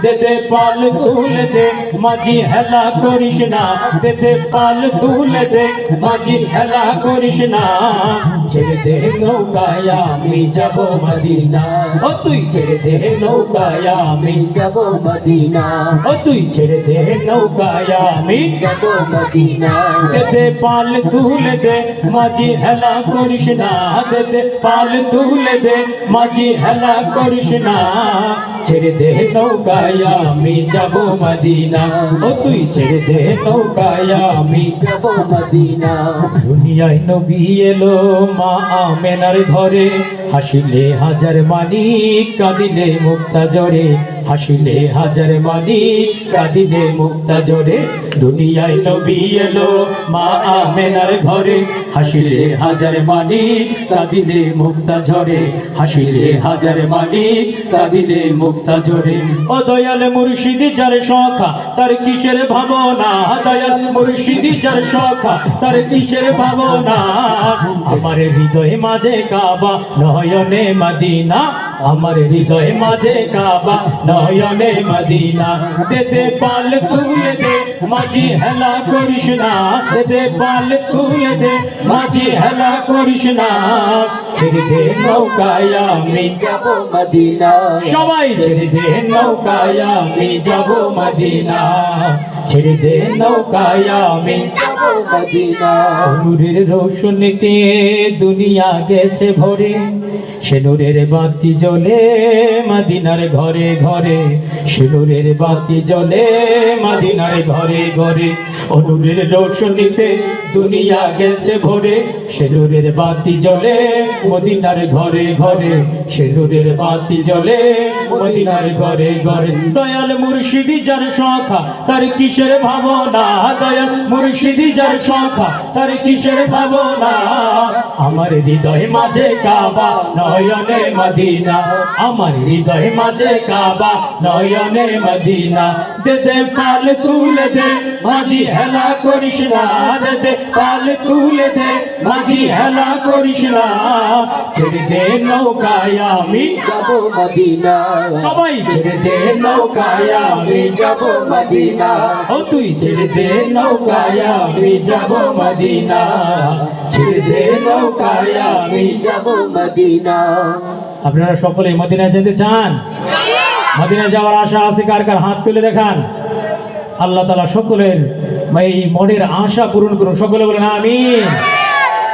দে দে পাল তুলে দে মাঝি হেলা করিস না দে দে পাল তুলে দে মাঝি হেলা করিস না ছেড়ে দে নৌকায় আমি যাব মদিনা ও তুই ছেড়ে দে নৌকায় আমি যাব মদিনা ও তুই ছেড়ে দে নৌকায় আমি যাব মদিনা দে দে পাল তুলে দে মাঝি হেলা করিস না দে দে পাল তুলে দে মাঝি হেলা করিস না ছেড়ে দে নৌকায় আমি যাব মদিনা ও তুই ছেড়ে দে নৌকায় আমি যাব মদিনা দুনিয়ায় নবী এলো মা আমেনার ঘরে হাসিলে হাজার মানিক কাঁদিলে মুক্তা জরে হাসিলে হাজার মানিক কাঁদিলে মুক্তা জরে দুনিয়ায় নবী এলো মা আমেনার ঘরে হাসিলে হাজার মানিক কাঁদিলে মুক্তা ঝরে হাসিলে হাজার মানিক কাঁদিলে মুক্তা ঝরে ও দয়াল মুর্শিদি যার সখা তার কিসের ভাবনা দয়াল মুর্শিদি যার সখা তার কিসের ভাবনা আমার হৃদয় মাঝে কাবা নয়নে মদিনা আমার হৃদয় মাঝে কাবা নয়নে মদিনা দে দে পাল তুলে দে মাঝি হেলা করিস না দে দে পাল তুলে দে মাঝি হেলা করিস না ছেড়ে দে নৌকায় আমি যাব মদিনা সবাই ছেড়ে দে নৌকায় আমি যাব মদিনা ছেড়ে দে নৌকায় আমি যাব মদিনা নূরের রোশনীতে দুনিয়া গেছে ভরে সে নূরের বাতি জ্বলে মদিনার ঘরে ঘরে সে নূরের বাতি জ্বলে মদিনার ঘরে ঘরে ও নূরের রোশনীতে দুনিয়া গেছে ভরে সে নূরের বাতি জ্বলে মদিনার ঘরে ঘরে সে নূরের বাতি জ্বলে মদিনার ঘরে ঘরে দয়াল মুর্শিদি যার সখা তার কিসের ভাবনা দয়াল মুর্শিদি যার সখা তার কিসের ভাবনা আমার হৃদয় মাঝে কাবা নয়নে মদিনা আমার হৃদয় মাঝে কাবা নয়নে মদিনা দে দে পাল তুলে দে মাঝি হেলা করিস না দে দে পাল তুলে দে মাঝি হেলা করিস না ছেড়ে দে নৌকায় আমি যাব মদিনা সবাই ছেড়ে দে নৌকায় আমি যাব মদিনা ও তুই ছেড়ে দে নৌকায় আমি যাব মদিনা ছেড়ে দে নৌকায় আমি যাব মদিনা আপনারা সকলে মদিনায় যেতে চান মদিনায় যাওয়ার আশা আছে কার কার হাত তুলে দেখান আল্লাহ তাআলা সকলের এই মনের আশা পূরণ করুন সকলে বলেন আমিন।